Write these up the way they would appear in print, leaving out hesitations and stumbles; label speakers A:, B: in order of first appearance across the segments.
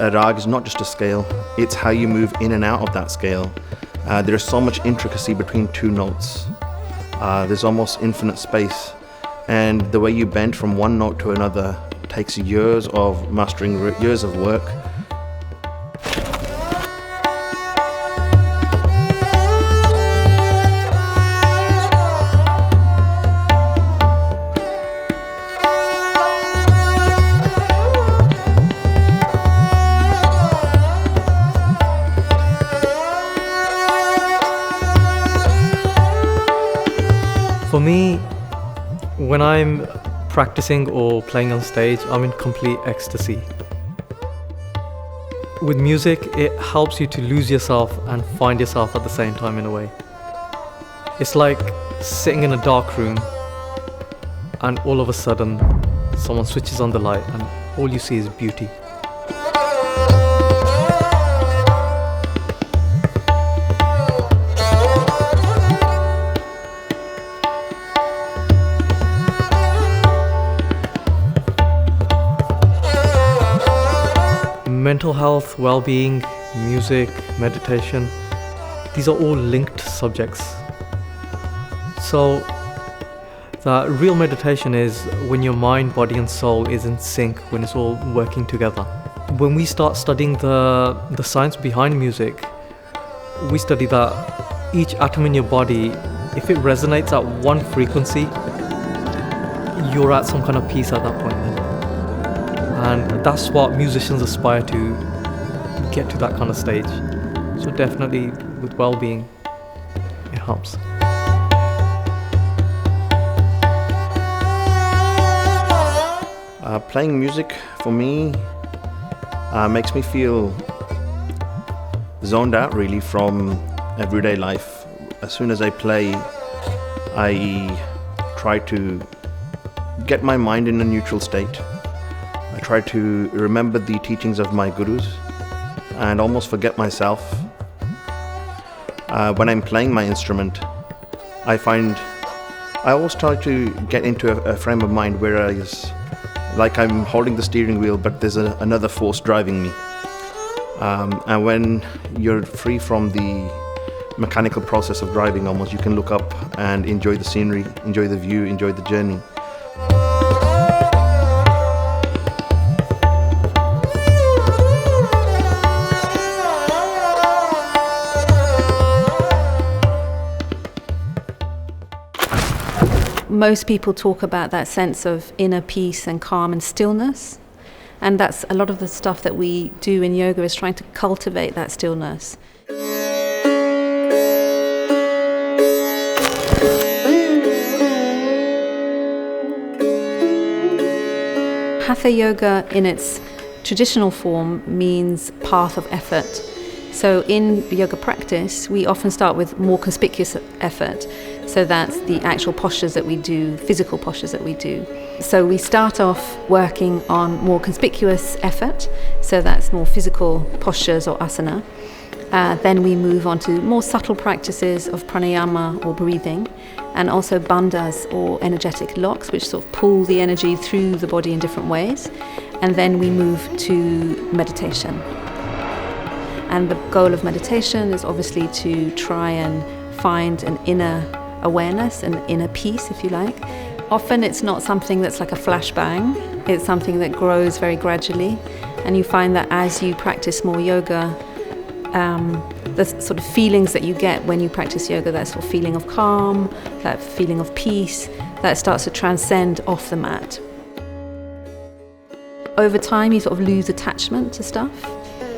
A: A rag is not just a scale, it's how you move in and out of that scale. There's so much intricacy between two notes. There's almost infinite space. And the way you bend from one note to another takes years of mastering, years of work.
B: For me, when I'm practicing or playing on stage, I'm in complete ecstasy. With music, it helps you to lose yourself and find yourself at the same time in a way. It's like sitting in a dark room and all of a sudden someone switches on the light and all you see is beauty. Mental health, well-being, music, meditation, these are all linked subjects. So the real meditation is when your mind, body and soul is in sync, when it's all working together. When we start studying the science behind music, we study that each atom in your body, if it resonates at one frequency, you're at some kind of peace at that point. And that's what musicians aspire to, get to that kind of stage. So definitely with well-being, it helps.
A: Playing music for me makes me feel zoned out really from everyday life. As soon as I play, I try to get my mind in a neutral state. I try to remember the teachings of my gurus and almost forget myself. When I'm playing my instrument, I always try to get into a frame of mind where like I'm holding the steering wheel, but there's another force driving me. And when you're free from the mechanical process of driving almost, you can look up and enjoy the scenery, enjoy the view, enjoy the journey.
C: Most people talk about that sense of inner peace and calm and stillness. And that's a lot of the stuff that we do in yoga, is trying to cultivate that stillness. Hatha Yoga in its traditional form means path of effort. So in yoga practice, we often start with more conspicuous effort. So that's the actual postures that we do, physical postures that we do. So we start off working on more conspicuous effort. So that's more physical postures or asana. Then we move on to more subtle practices of pranayama or breathing, and also bandhas or energetic locks, which sort of pull the energy through the body in different ways. And then we move to meditation. And the goal of meditation is obviously to try and find an inner awareness, an inner peace, if you like. Often it's not something that's like a flashbang, it's something that grows very gradually. And you find that as you practice more yoga, the sort of feelings that you get when you practice yoga, that sort of feeling of calm, that feeling of peace, that starts to transcend off the mat. Over time, you sort of lose attachment to stuff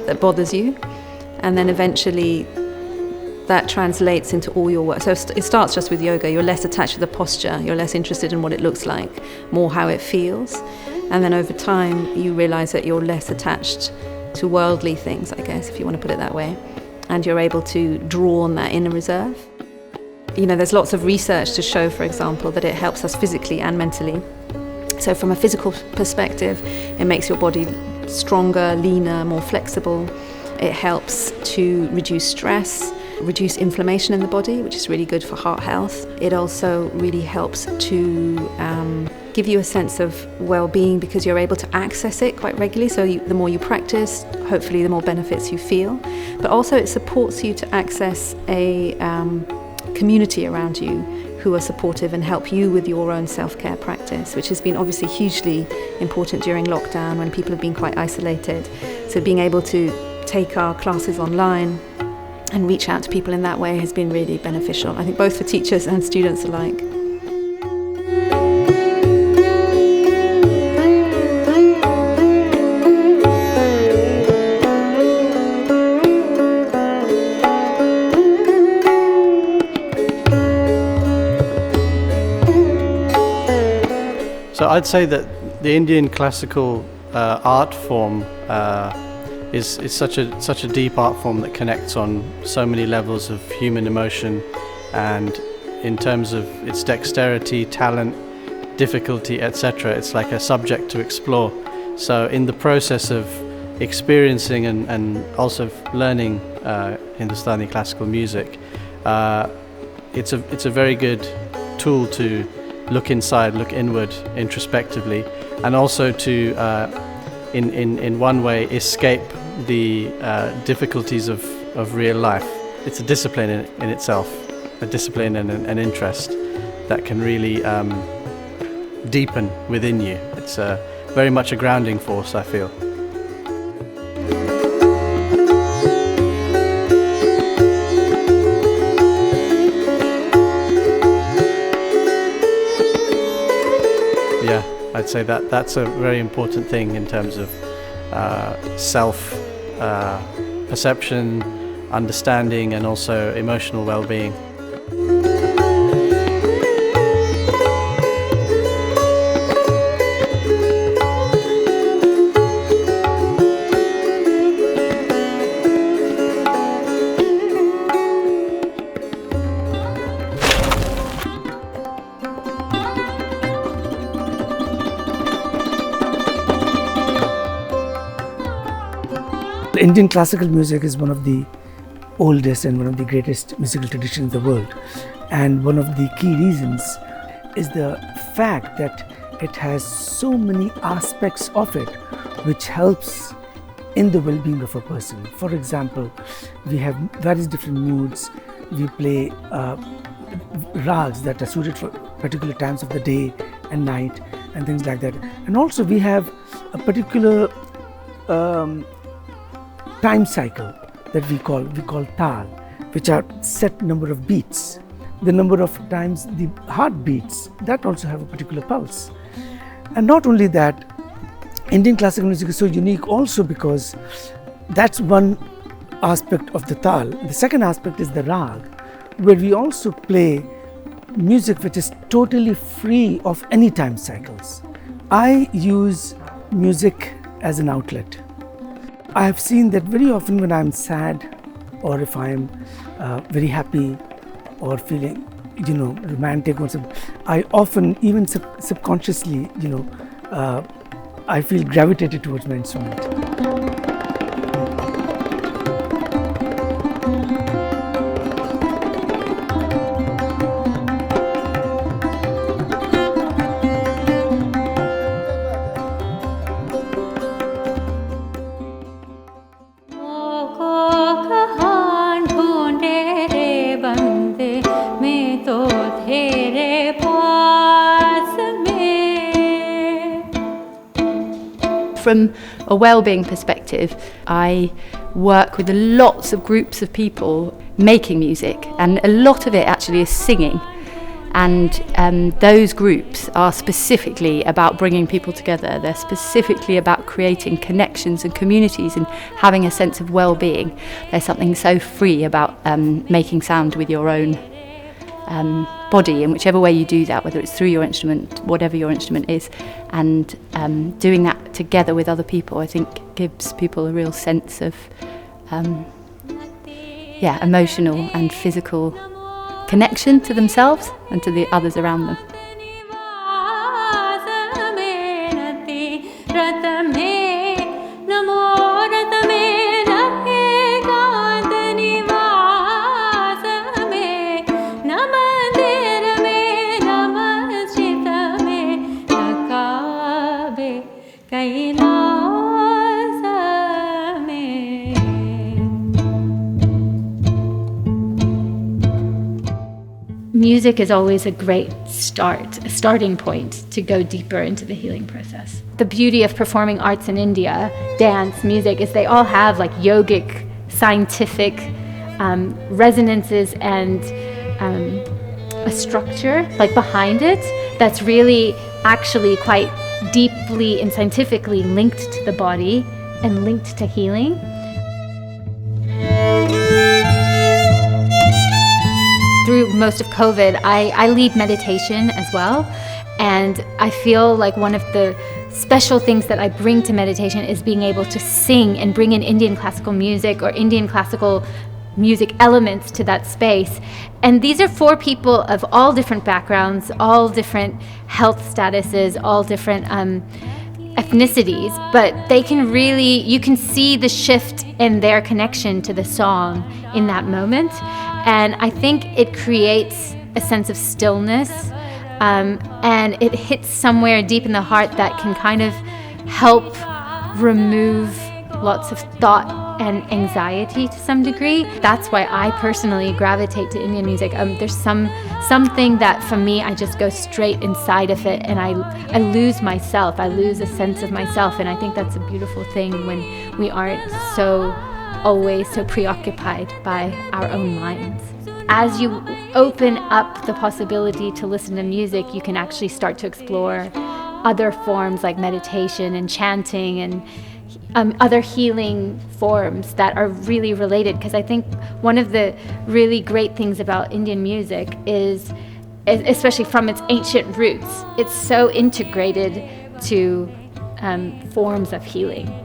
C: that bothers you, and then eventually that translates into all your work. So it starts just with yoga. You're less attached to the posture, you're less interested in what it looks like, more how it feels. And then over time, you realize that you're less attached to worldly things, I guess, if you want to put it that way. And you're able to draw on that inner reserve. You know, there's lots of research to show, for example, that it helps us physically and mentally. So from a physical perspective, it makes your body stronger, leaner, more flexible. It helps to reduce stress, reduce inflammation in the body, which is really good for heart health. It also really helps to give you a sense of well-being because you're able to access it quite regularly. So the more you practice, hopefully the more benefits you feel. But also it supports you to access a community around you who are supportive and help you with your own self-care practice, which has been obviously hugely important during lockdown when people have been quite isolated. So being able to take our classes online and reach out to people in that way has been really beneficial, I think, both for teachers and students alike.
D: So I'd say that the Indian classical art form is such a deep art form that connects on so many levels of human emotion, and in terms of its dexterity, talent, difficulty, etc. It's like a subject to explore. So in the process of experiencing and also learning Hindustani classical music, it's a very good tool to look inside, look inward, introspectively, and also to, in one way, escape the difficulties of real life. It's a discipline in itself, a discipline and an interest that can really deepen within you. It's very much a grounding force, I feel. Yeah, I'd say that's a very important thing in terms of self-perception, understanding, and also emotional well-being.
E: Indian classical music is one of the oldest and one of the greatest musical traditions in the world, and one of the key reasons is the fact that it has so many aspects of it which helps in the well-being of a person. For example, we have various different moods. We play rags that are suited for particular times of the day and night and things like that. And also we have a particular time cycle that we call tal, which are set number of beats. The number of times the heart beats, that also have a particular pulse. And not only that, Indian classical music is so unique also because that's one aspect of the tal. The second aspect is the rag, where we also play music which is totally free of any time cycles. I use music as an outlet. I have seen that very often when I'm sad, or if I'm very happy or feeling, romantic or something, I often, even subconsciously, I feel gravitated towards my instrument.
F: Oh from a well-being perspective, I work with lots of groups of people making music, and a lot of it actually is singing. And those groups are specifically about bringing people together. They're specifically about creating connections and communities and having a sense of well-being. There's something so free about making sound with your own body, in whichever way you do that, whether it's through your instrument, whatever your instrument is, and doing that together with other people, I think gives people a real sense of emotional and physical connection to themselves and to the others around them.
G: Music is always a great starting point to go deeper into the healing process. The beauty of performing arts in India, dance, music, is they all have like yogic, scientific resonances and a structure like behind it that's really actually quite deeply and scientifically linked to the body and linked to healing. Through most of COVID, I lead meditation as well, and I feel like one of the special things that I bring to meditation is being able to sing and bring in Indian classical music or Indian classical music elements to that space. And these are for people of all different backgrounds, all different health statuses, all different ethnicities, but they can really, you can see the shift in their connection to the song in that moment. And I think it creates a sense of stillness, and it hits somewhere deep in the heart that can kind of help remove lots of thought and anxiety to some degree. That's why I personally gravitate to Indian music. There's something that for me, I just go straight inside of it, and I lose myself. I lose a sense of myself, and I think that's a beautiful thing when we aren't always so preoccupied by our own minds. As you open up the possibility to listen to music, you can actually start to explore other forms like meditation and chanting and other healing forms that are really related. Because I think one of the really great things about Indian music is, especially from its ancient roots, it's so integrated to forms of healing.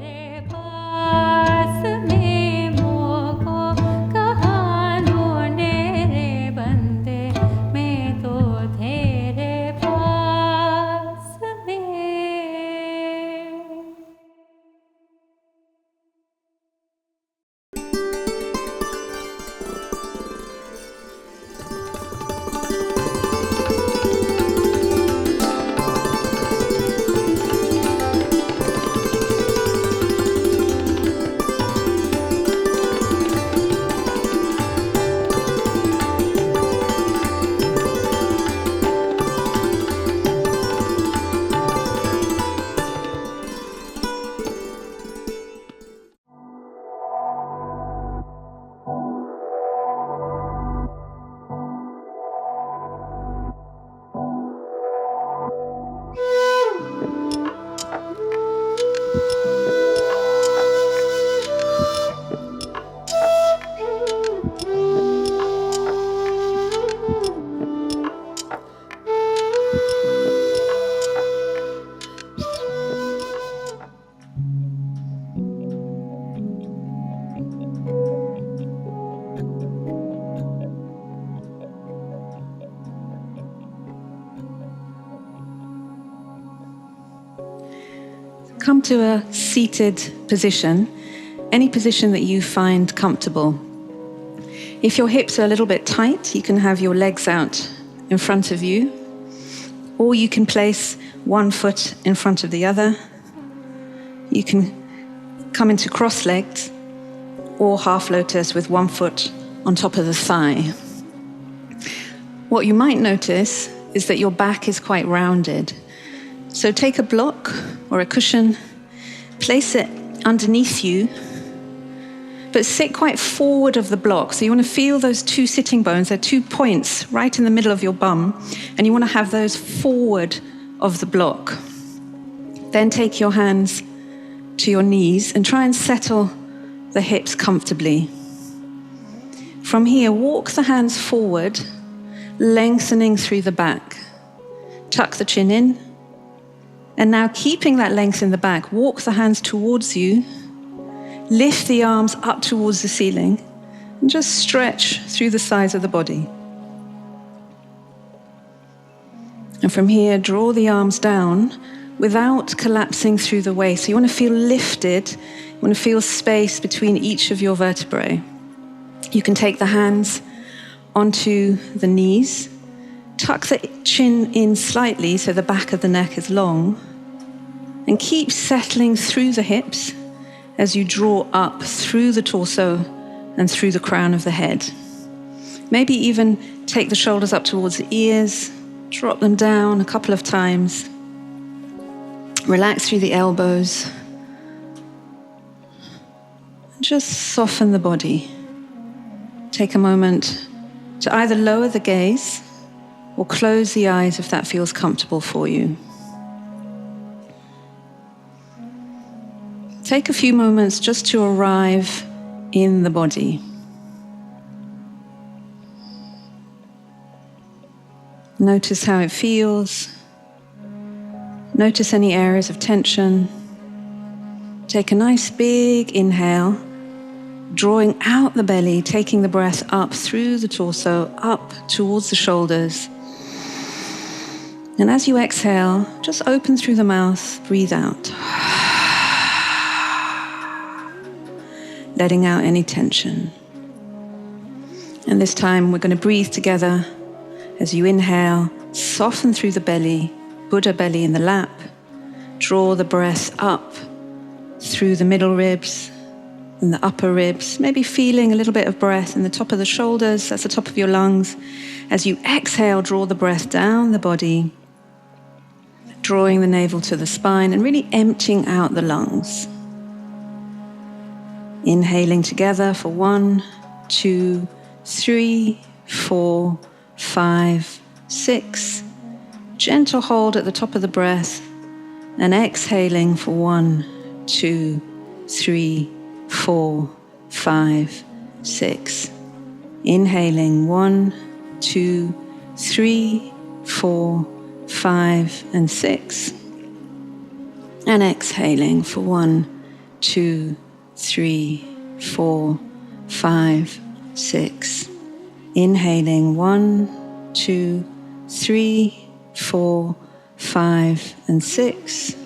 H: Come to a seated position, any position that you find comfortable. If your hips are a little bit tight, you can have your legs out in front of you, or you can place one foot in front of the other. You can come into cross-legged or half lotus with one foot on top of the thigh. What you might notice is that your back is quite rounded. So take a block or a cushion place it underneath you, but sit quite forward of the block. So you want to feel those two sitting bones. They're 2 points right in the middle of your bum, and you want to have those forward of the block. Then take your hands to your knees and try and settle the hips comfortably. From here, walk the hands forward, lengthening through the back. Tuck the chin in. And now, keeping that length in the back, walk the hands towards you. Lift the arms up towards the ceiling and just stretch through the sides of the body. And from here, draw the arms down without collapsing through the waist. So you want to feel lifted. You want to feel space between each of your vertebrae. You can take the hands onto the knees. Tuck the chin in slightly so the back of the neck is long. And keep settling through the hips as you draw up through the torso and through the crown of the head. Maybe even take the shoulders up towards the ears, drop them down a couple of times. Relax through the elbows. Just soften the body. Take a moment to either lower the gaze or close the eyes if that feels comfortable for you. Take a few moments just to arrive in the body. Notice how it feels. Notice any areas of tension. Take a nice big inhale, drawing out the belly, taking the breath up through the torso, up towards the shoulders. And as you exhale, just open through the mouth, breathe out. Letting out any tension. And this time we're going to breathe together. As you inhale, soften through the belly, Buddha belly in the lap. Draw the breath up through the middle ribs and the upper ribs, maybe feeling a little bit of breath in the top of the shoulders, that's the top of your lungs. As you exhale, draw the breath down the body, drawing the navel to the spine and really emptying out the lungs. Inhaling together for 1, 2, 3, 4, 5, 6. Gentle hold at the top of the breath and exhaling for 1, 2, 3, 4, 5, 6. Inhaling 1, 2, 3, 4, 5, and 6. And exhaling for 1, 2, 3, 4, 5, 6. Inhaling 1, 2, 3, 4, 5, and 6.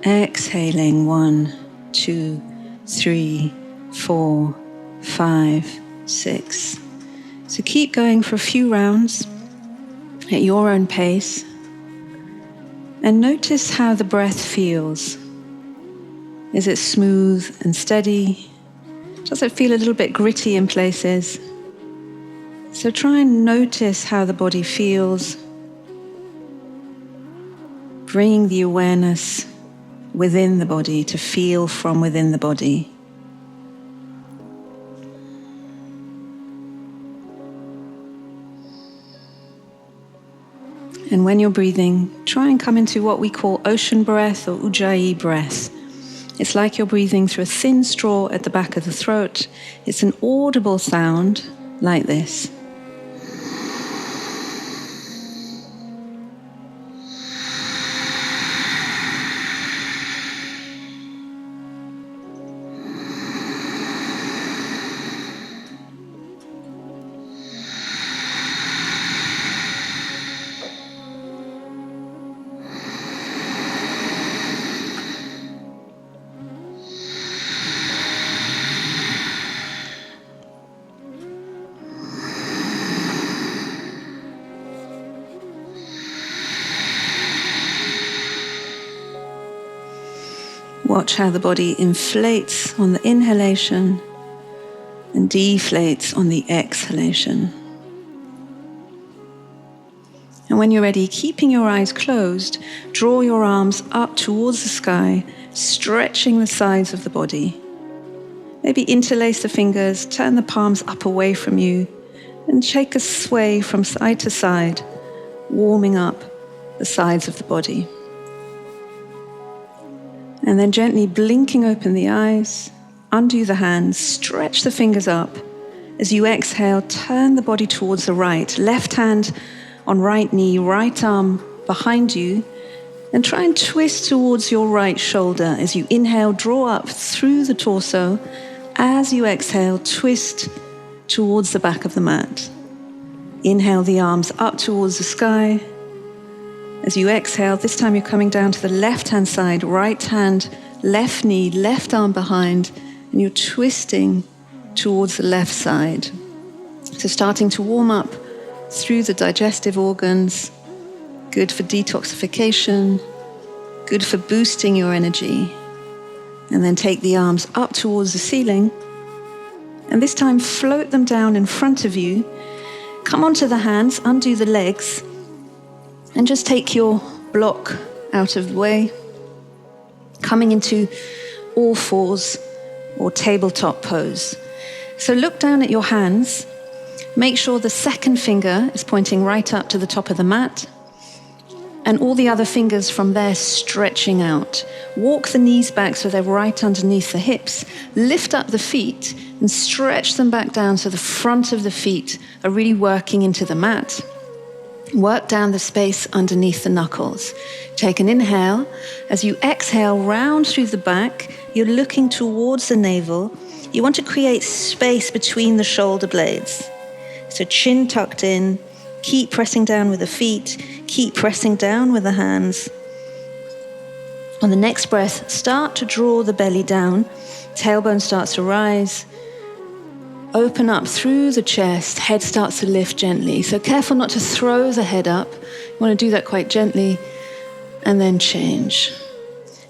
H: Exhaling 1, 2, 3, 4, 5, 6. So keep going for a few rounds at your own pace and notice how the breath feels. Is it smooth and steady? Does it feel a little bit gritty in places? So try and notice how the body feels, bringing the awareness within the body to feel from within the body. And when you're breathing, try and come into what we call ocean breath or ujjayi breath. It's like you're breathing through a thin straw at the back of the throat. It's an audible sound like this. Watch how the body inflates on the inhalation and deflates on the exhalation. And when you're ready, keeping your eyes closed, draw your arms up towards the sky stretching the sides of the body. Maybe interlace the fingers, turn the palms up away from you, and take a sway from side to side, warming up the sides of the body. And then gently blinking open the eyes, undo the hands, stretch the fingers up. As you exhale, turn the body towards the right, left hand on right knee, right arm behind you, and try and twist towards your right shoulder. As you inhale, draw up through the torso. As you exhale, twist towards the back of the mat. Inhale the arms up towards the sky. As you exhale, this time you're coming down to the left-hand side, right hand, left knee, left arm behind, and you're twisting towards the left side. So starting to warm up through the digestive organs, good for detoxification, good for boosting your energy. And then take the arms up towards the ceiling, and this time float them down in front of you. Come onto the hands, undo the legs, and just take your block out of the way, coming into all fours or tabletop pose. So look down at your hands. Make sure the second finger is pointing right up to the top of the mat, and all the other fingers from there stretching out. Walk the knees back so they're right underneath the hips. Lift up the feet and stretch them back down so the front of the feet are really working into the mat. Work down the space underneath the knuckles. Take an inhale. As you exhale, round through the back, you're looking towards the navel. You want to create space between the shoulder blades. So chin tucked in, keep pressing down with the feet, keep pressing down with the hands. On the next breath, start to draw the belly down. Tailbone starts to rise. Open up through the chest, head starts to lift gently. So careful not to throw the head up. You want to do that quite gently, and then change.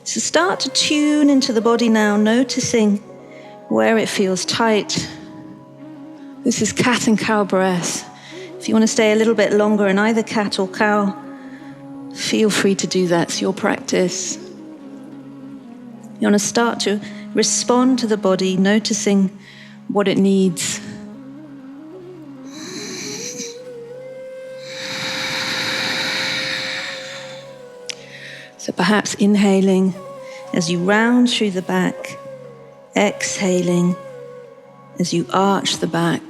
H: So start to tune into the body now, noticing where it feels tight. This is cat and cow breath. If you want to stay a little bit longer in either cat or cow, feel free to do that. It's your practice. You want to start to respond to the body, noticing what it needs. So perhaps inhaling as you round through the back, exhaling as you arch the back.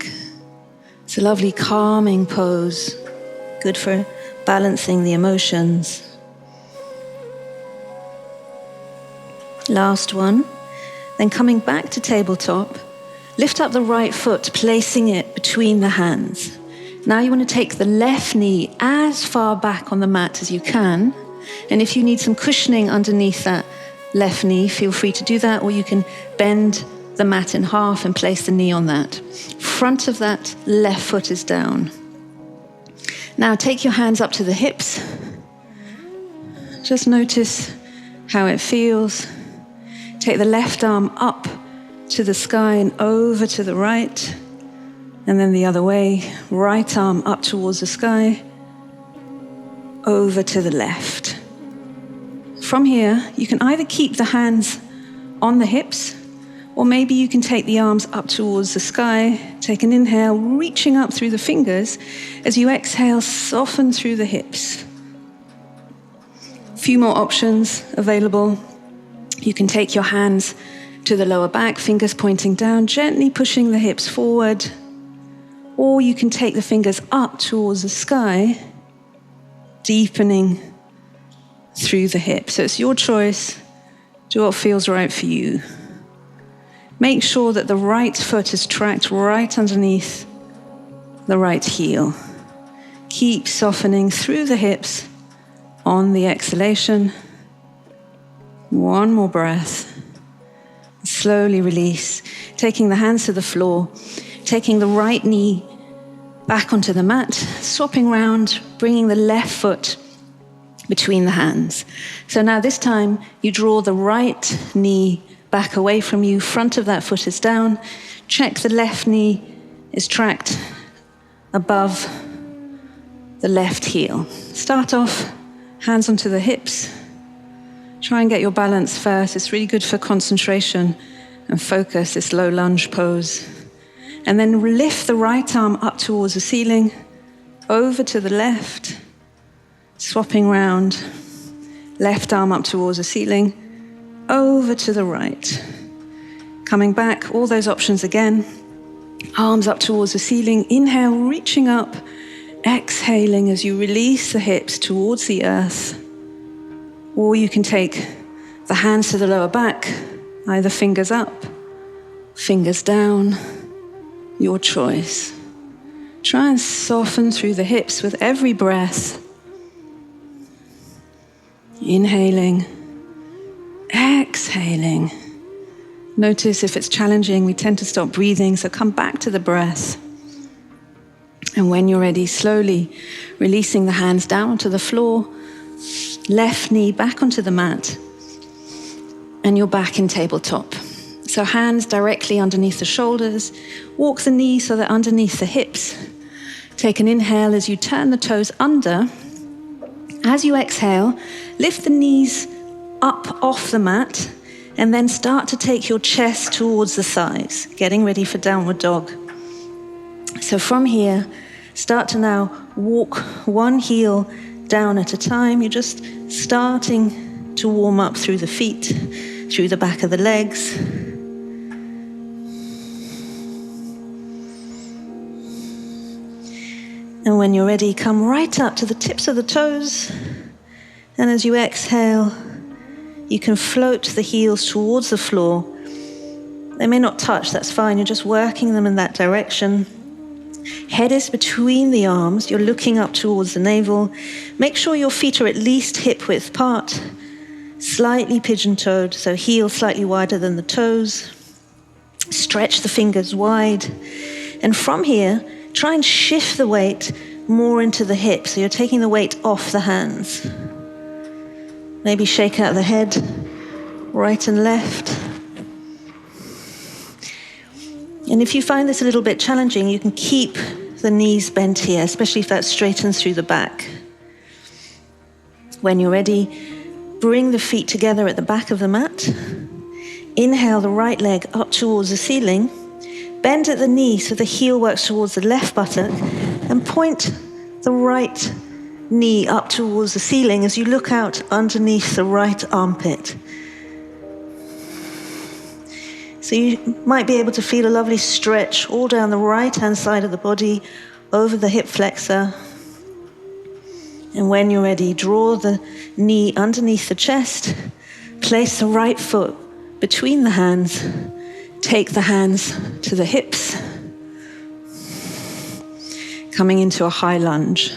H: It's a lovely calming pose, good for balancing the emotions. Last one. Then coming back to tabletop, lift up the right foot, placing it between the hands. Now you want to take the left knee as far back on the mat as you can. And if you need some cushioning underneath that left knee, feel free to do that, or you can bend the mat in half and place the knee on that. Front of that left foot is down. Now take your hands up to the hips. Just notice how it feels. Take the left arm up to the sky and over to the right, and then the other way. Right arm up towards the sky, over to the left. From here, you can either keep the hands on the hips, or maybe you can take the arms up towards the sky. Take an inhale, reaching up through the fingers. As you exhale, soften through the hips. A few more options available. You can take your hands to the lower back, fingers pointing down, gently pushing the hips forward. Or you can take the fingers up towards the sky, deepening through the hips. So it's your choice. Do what feels right for you. Make sure that the right foot is tracked right underneath the right heel. Keep softening through the hips on the exhalation. One more breath. Slowly release, taking the hands to the floor, taking the right knee back onto the mat, swapping round, bringing the left foot between the hands. So now this time you draw the right knee back away from you, front of that foot is down. Check the left knee is tracked above the left heel. Start off, hands onto the hips. Try and get your balance first. It's really good for concentration and focus, this low lunge pose. And then lift the right arm up towards the ceiling, over to the left, swapping round. Left arm up towards the ceiling, over to the right. Coming back, all those options again. Arms up towards the ceiling. Inhale, reaching up. Exhaling as you release the hips towards the earth. Or you can take the hands to the lower back, either fingers up, fingers down, your choice. Try and soften through the hips with every breath. Inhaling, exhaling. Notice if it's challenging, we tend to stop breathing, so come back to the breath. And when you're ready, slowly releasing the hands down onto the floor, left knee back onto the mat, and you're back in tabletop. So hands directly underneath the shoulders, walk the knees so they're underneath the hips. Take an inhale as you turn the toes under. As you exhale, lift the knees up off the mat, and then start to take your chest towards the thighs, getting ready for downward dog. So from here, start to now walk one heel down at a time. You're just starting to warm up through the feet, through the back of the legs. And when you're ready, come right up to the tips of the toes. And as you exhale, you can float the heels towards the floor. They may not touch, that's fine. You're just working them in that direction. Head is between the arms. You're looking up towards the navel. Make sure your feet are at least hip width apart. Slightly pigeon-toed, so heel slightly wider than the toes. Stretch the fingers wide. And from here, try and shift the weight more into the hips. So you're taking the weight off the hands. Maybe shake out the head, right and left. And if you find this a little bit challenging, you can keep the knees bent here, especially if that straightens through the back. When you're ready, bring the feet together at the back of the mat. Inhale the right leg up towards the ceiling. Bend at the knee so the heel works towards the left buttock, and point the right knee up towards the ceiling as you look out underneath the right armpit. So you might be able to feel a lovely stretch all down the right-hand side of the body, over the hip flexor. And when you're ready, draw the knee underneath the chest, place the right foot between the hands, take the hands to the hips, coming into a high lunge.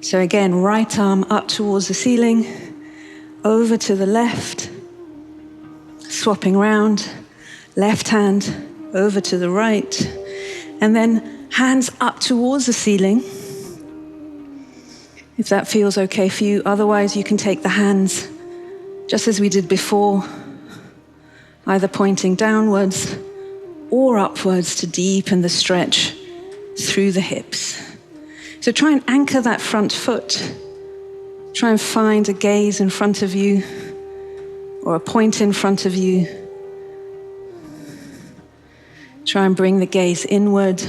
H: So again, right arm up towards the ceiling, over to the left, swapping round, left hand over to the right, and then hands up towards the ceiling, if that feels okay for you. Otherwise, you can take the hands, just as we did before, either pointing downwards or upwards to deepen the stretch through the hips. So try and anchor that front foot. Try and find a gaze in front of you or a point in front of you. Try and bring the gaze inward.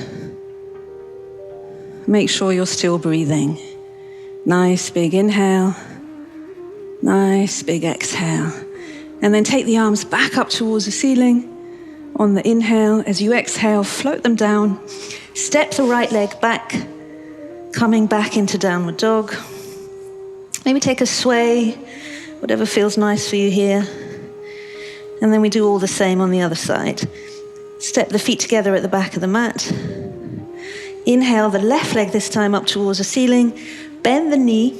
H: Make sure you're still breathing. Nice big inhale. Nice big exhale. And then take the arms back up towards the ceiling. On the inhale, as you exhale, float them down. Step the right leg back, coming back into downward dog. Maybe take a sway, whatever feels nice for you here. And then we do all the same on the other side. Step the feet together at the back of the mat. Inhale the left leg this time up towards the ceiling. Bend the knee.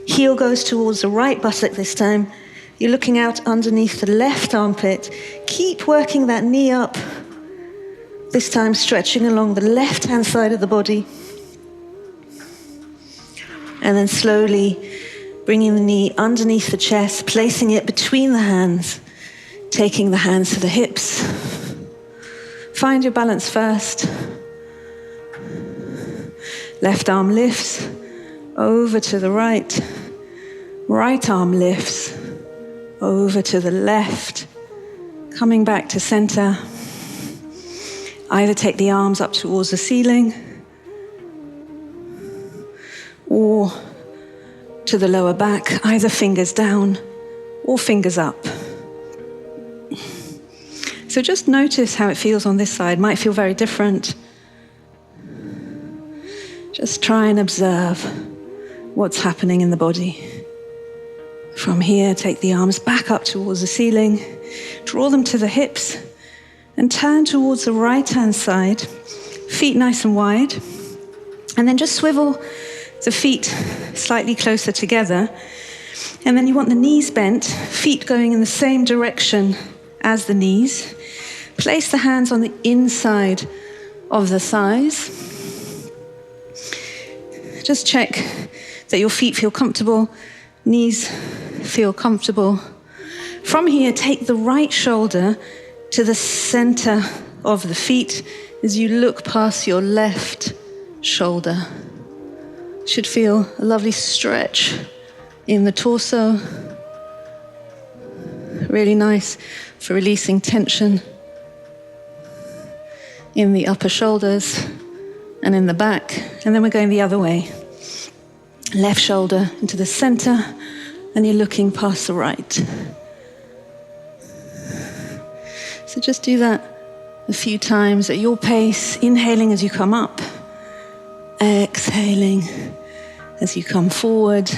H: Heel goes towards the right buttock this time. You're looking out underneath the left armpit. Keep working that knee up. This time stretching along the left-hand side of the body. And then slowly bringing the knee underneath the chest, placing it between the hands, taking the hands to the hips. Find your balance first. Left arm lifts over to the right. Right arm lifts over to the left, coming back to center. Either take the arms up towards the ceiling or to the lower back, either fingers down or fingers up. So just notice how it feels on this side. Might feel very different. Just try and observe what's happening in the body. From here, take the arms back up towards the ceiling, draw them to the hips, and turn towards the right-hand side, feet nice and wide, and then just swivel the feet slightly closer together. And then you want the knees bent, feet going in the same direction as the knees. Place the hands on the inside of the thighs. Just check that your feet feel comfortable, knees feel comfortable. From here, take the right shoulder to the center of the feet as you look past your left shoulder. Should feel a lovely stretch in the torso. Really nice for releasing tension in the upper shoulders and in the back. And then we're going the other way. Left shoulder into the center, and you're looking past the right. So just do that a few times at your pace, inhaling as you come up, exhaling as you come forward.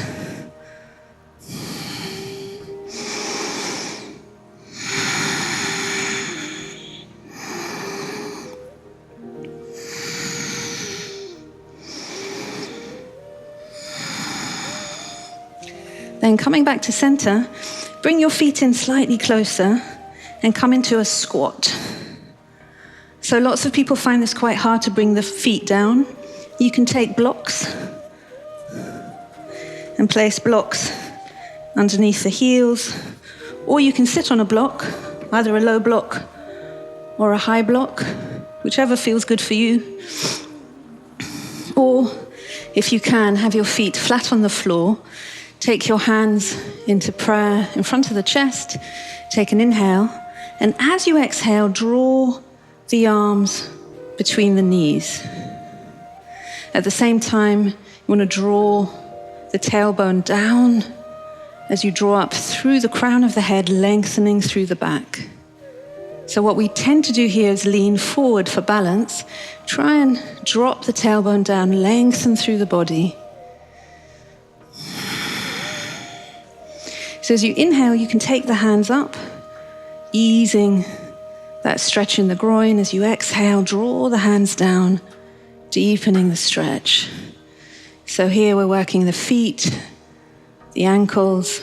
H: Then coming back to center, bring your feet in slightly closer and come into a squat. So lots of people find this quite hard to bring the feet down. You can take blocks and place blocks underneath the heels, or you can sit on a block, either a low block or a high block, whichever feels good for you. Or if you can, have your feet flat on the floor. Take your hands into prayer in front of the chest. Take an inhale. And as you exhale, draw the arms between the knees. At the same time, you want to draw the tailbone down as you draw up through the crown of the head, lengthening through the back. So what we tend to do here is lean forward for balance. Try and drop the tailbone down, lengthen through the body. So as you inhale, you can take the hands up, easing that stretch in the groin. As you exhale, draw the hands down, deepening the stretch. So here we're working the feet, the ankles,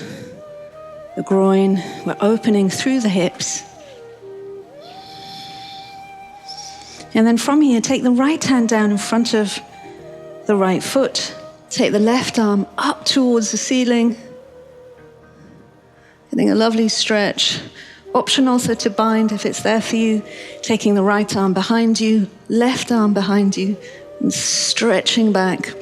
H: the groin. We're opening through the hips. And then from here, take the right hand down in front of the right foot. Take the left arm up towards the ceiling. Getting a lovely stretch. Option also to bind if it's there for you. Taking the right arm behind you, left arm behind you, and stretching back.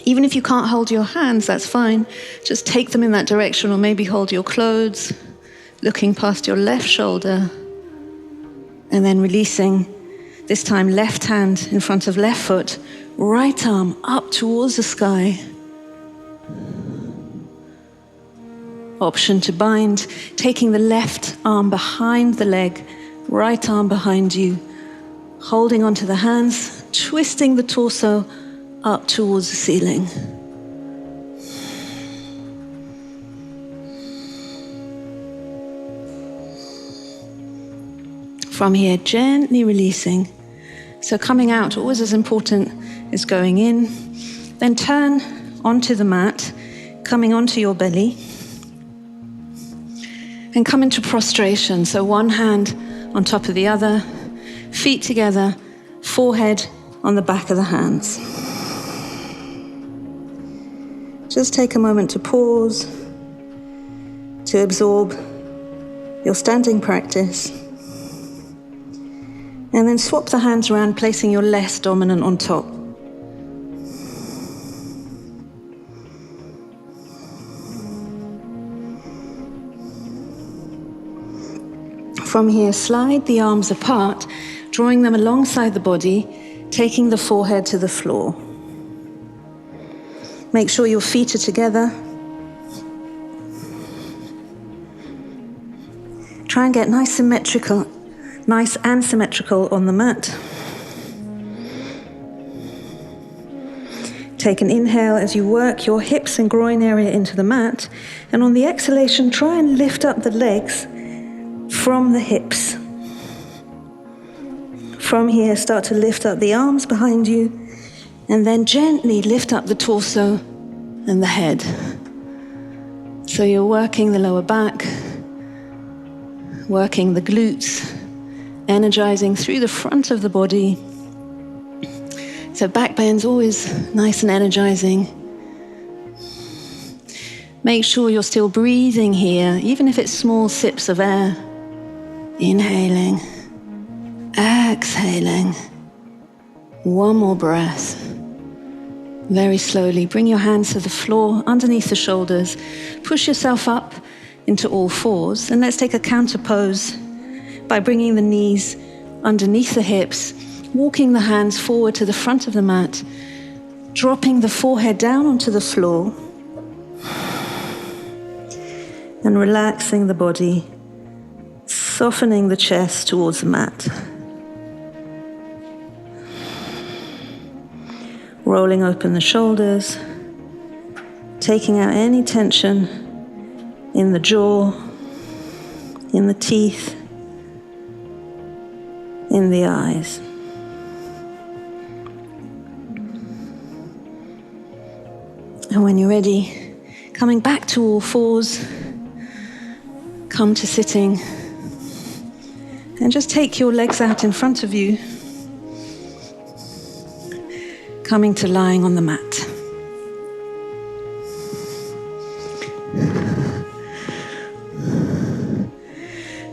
H: Even if you can't hold your hands, that's fine. Just take them in that direction, or maybe hold your clothes, looking past your left shoulder. And then releasing, this time left hand in front of left foot, right arm up towards the sky. Option to bind, taking the left arm behind the leg, right arm behind you, holding onto the hands, twisting the torso up towards the ceiling. From here, gently releasing. So coming out, always as important as going in. Then turn onto the mat, coming onto your belly. And come into prostration. So one hand on top of the other, feet together, forehead on the back of the hands. Just take a moment to pause, to absorb your standing practice. And then swap the hands around, placing your less dominant on top. From here, slide the arms apart, drawing them alongside the body, taking the forehead to the floor. Make sure your feet are together. Try and get nice and symmetrical on the mat. Take an inhale as you work your hips and groin area into the mat, and on the exhalation, try and lift up the legs from the hips. From here, start to lift up the arms behind you, and then gently lift up the torso and the head. So you're working the lower back, working the glutes, energizing through the front of the body. So back bend's always nice and energizing. Make sure you're still breathing here, even if it's small sips of air. Inhaling, exhaling. One more breath. Very slowly, bring your hands to the floor, underneath the shoulders. Push yourself up into all fours. And let's take a counter pose by bringing the knees underneath the hips, walking the hands forward to the front of the mat, dropping the forehead down onto the floor, and relaxing the body, softening the chest towards the mat. Rolling open the shoulders, taking out any tension in the jaw, in the teeth, in the eyes. And when you're ready, coming back to all fours, come to sitting, and just take your legs out in front of you, coming to lying on the mat.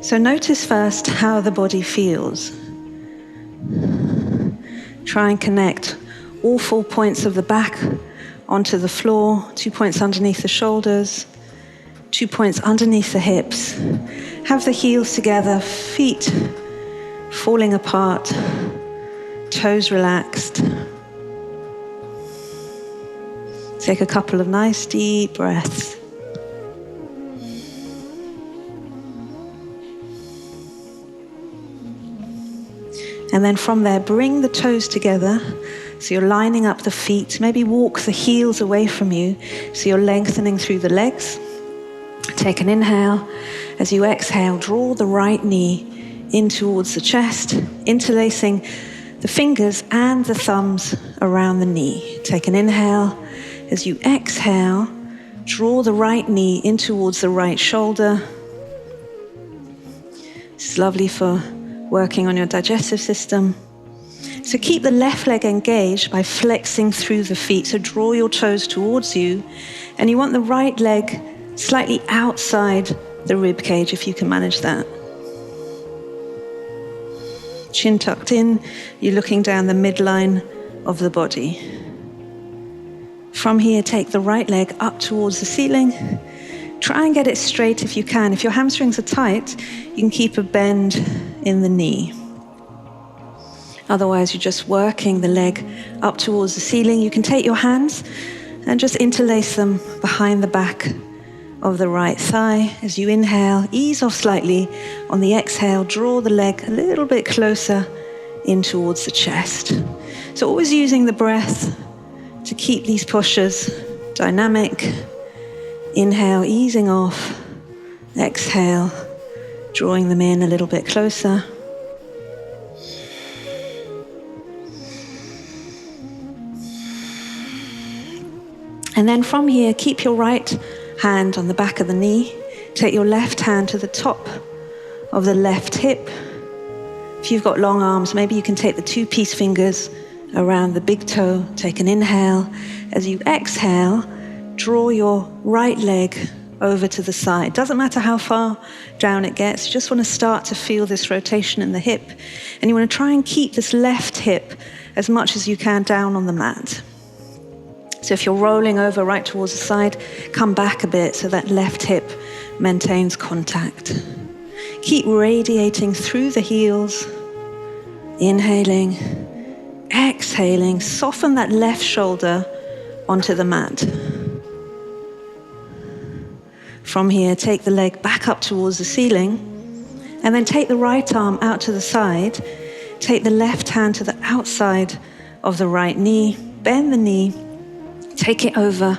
H: So notice first how the body feels. Try and connect all 4 points of the back onto the floor, 2 points underneath the shoulders, 2 points underneath the hips. Have the heels together, feet falling apart, toes relaxed. Take a couple of nice deep breaths. And then from there, bring the toes together. So you're lining up the feet. Maybe walk the heels away from you. So you're lengthening through the legs. Take an inhale. As you exhale, draw the right knee in towards the chest, interlacing the fingers and the thumbs around the knee. Take an inhale. As you exhale, draw the right knee in towards the right shoulder. This is lovely for working on your digestive system. So keep the left leg engaged by flexing through the feet. So draw your toes towards you, and you want the right leg slightly outside the rib cage if you can manage that. Chin tucked in, you're looking down the midline of the body. From here, take the right leg up towards the ceiling. Try and get it straight if you can. If your hamstrings are tight, you can keep a bend in the knee. Otherwise, you're just working the leg up towards the ceiling. You can take your hands and just interlace them behind the back of the right thigh. As you inhale, ease off slightly. On the exhale, draw the leg a little bit closer in towards the chest. So always using the breath to keep these postures dynamic. Inhale, easing off. Exhale, drawing them in a little bit closer. And then from here, keep your right hand on the back of the knee. Take your left hand to the top of the left hip. If you've got long arms, maybe you can take the 2-piece fingers around the big toe. Take an inhale. As you exhale, draw your right leg over to the side. Doesn't matter how far down it gets. You just want to start to feel this rotation in the hip. And you want to try and keep this left hip as much as you can down on the mat. So if you're rolling over right towards the side, come back a bit so that left hip maintains contact. Keep radiating through the heels. Inhaling, exhaling, soften that left shoulder onto the mat. From here, take the leg back up towards the ceiling, and then take the right arm out to the side. Take the left hand to the outside of the right knee, bend the knee, take it over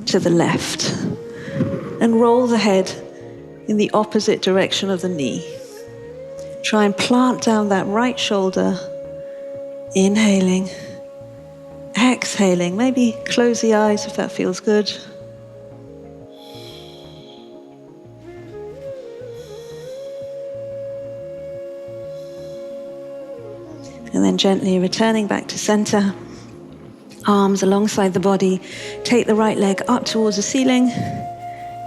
H: to the left, and roll the head in the opposite direction of the knee. Try and plant down that right shoulder, inhaling, exhaling. Maybe close the eyes if that feels good. And then gently returning back to center, arms alongside the body. Take the right leg up towards the ceiling,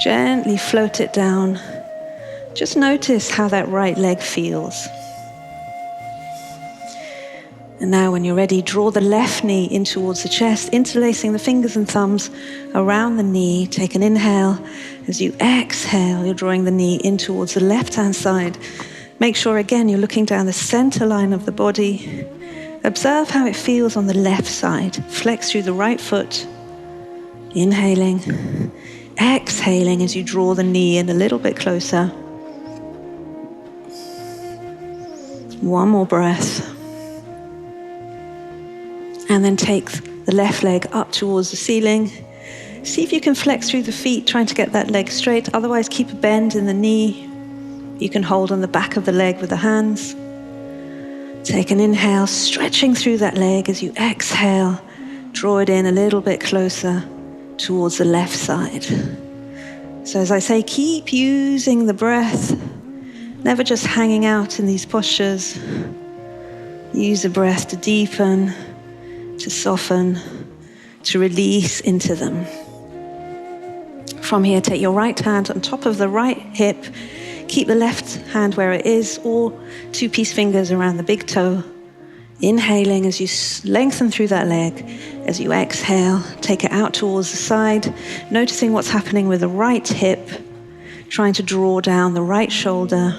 H: gently float it down. Just notice how that right leg feels. And now when you're ready, draw the left knee in towards the chest, interlacing the fingers and thumbs around the knee. Take an inhale. As you exhale, you're drawing the knee in towards the left-hand side. Make sure, again, you're looking down the center line of the body. Observe how it feels on the left side. Flex through the right foot. Inhaling. Exhaling as you draw the knee in a little bit closer. One more breath. And then take the left leg up towards the ceiling. See if you can flex through the feet, trying to get that leg straight. Otherwise, keep a bend in the knee. You can hold on the back of the leg with the hands. Take an inhale, stretching through that leg. As you exhale, draw it in a little bit closer towards the left side. So as I say, keep using the breath. Never just hanging out in these postures. Use the breath to deepen, to soften, to release into them. From here, take your right hand on top of the right hip. Keep the left hand where it is, or two-piece fingers around the big toe. Inhaling as you lengthen through that leg. As you exhale, take it out towards the side, noticing what's happening with the right hip, trying to draw down the right shoulder.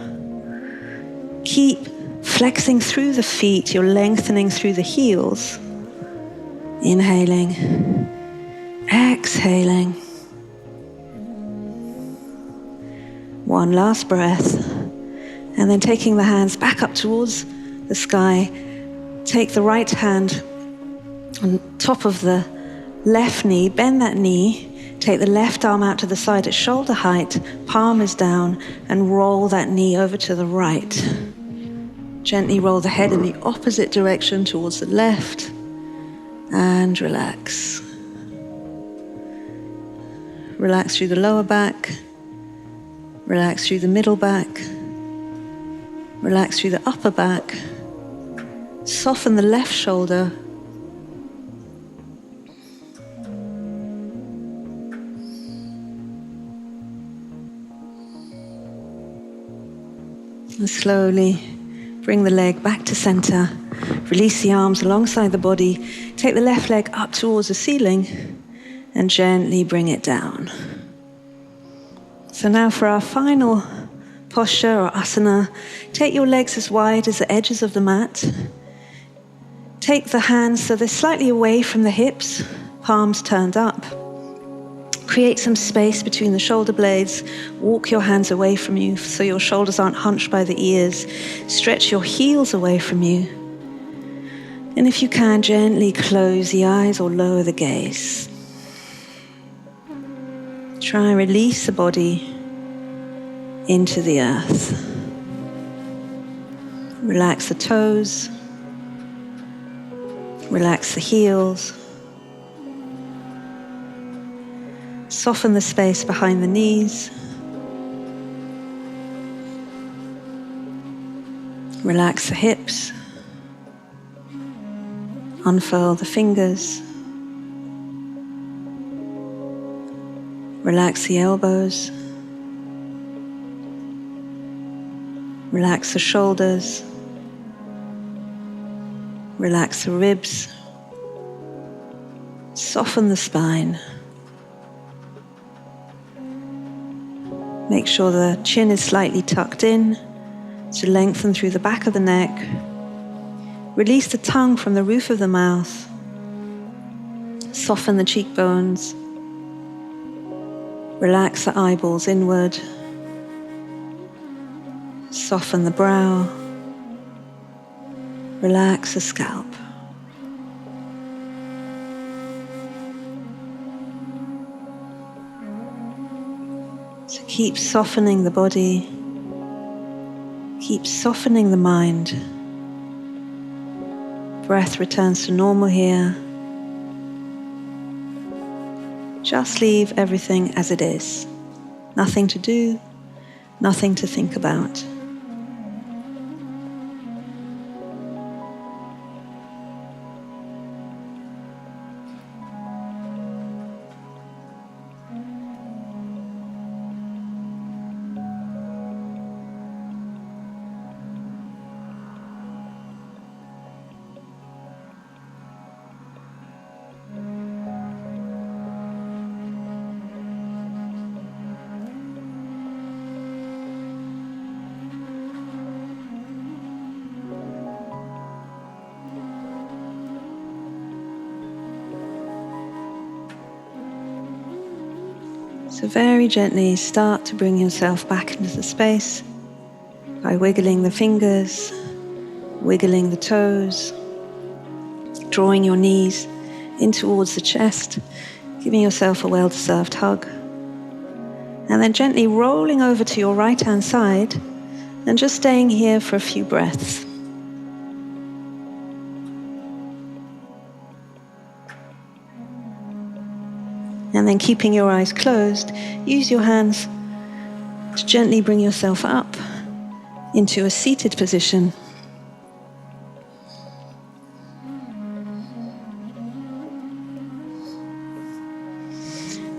H: Keep flexing through the feet, you're lengthening through the heels. Inhaling, exhaling. One last breath. And then taking the hands back up towards the sky, take the right hand on top of the left knee, bend that knee, take the left arm out to the side at shoulder height, palm is down, and roll that knee over to the right. Gently roll the head in the opposite direction towards the left, and relax. Relax through the lower back, relax through the middle back, relax through the upper back. Soften the left shoulder. And slowly bring the leg back to center. Release the arms alongside the body. Take the left leg up towards the ceiling and gently bring it down. So now for our final posture or asana, take your legs as wide as the edges of the mat. Take the hands so they're slightly away from the hips, palms turned up. Create some space between the shoulder blades. Walk your hands away from you so your shoulders aren't hunched by the ears. Stretch your heels away from you. And if you can, gently close the eyes or lower the gaze. Try and release the body into the earth. Relax the toes. Relax the heels. Soften the space behind the knees. Relax the hips. Unfurl the fingers. Relax the elbows. Relax the shoulders. Relax the ribs. Soften the spine. Make sure the chin is slightly tucked in. to lengthen through the back of the neck. Release the tongue from the roof of the mouth. Soften the cheekbones. Relax the eyeballs inward. Soften the brow. Relax the scalp. So keep softening the body. Keep softening the mind. Breath returns to normal here. Just leave everything as it is. Nothing to do, nothing to think about. So very gently start to bring yourself back into the space by wiggling the fingers, wiggling the toes, drawing your knees in towards the chest, giving yourself a well-deserved hug. And then gently rolling over to your right-hand side and just staying here for a few breaths. And then keeping your eyes closed, use your hands to gently bring yourself up into a seated position.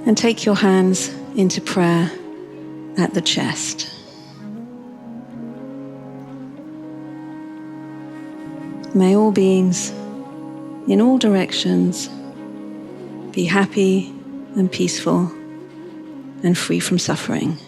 H: And take your hands into prayer at the chest. May all beings in all directions be happy and peaceful and free from suffering.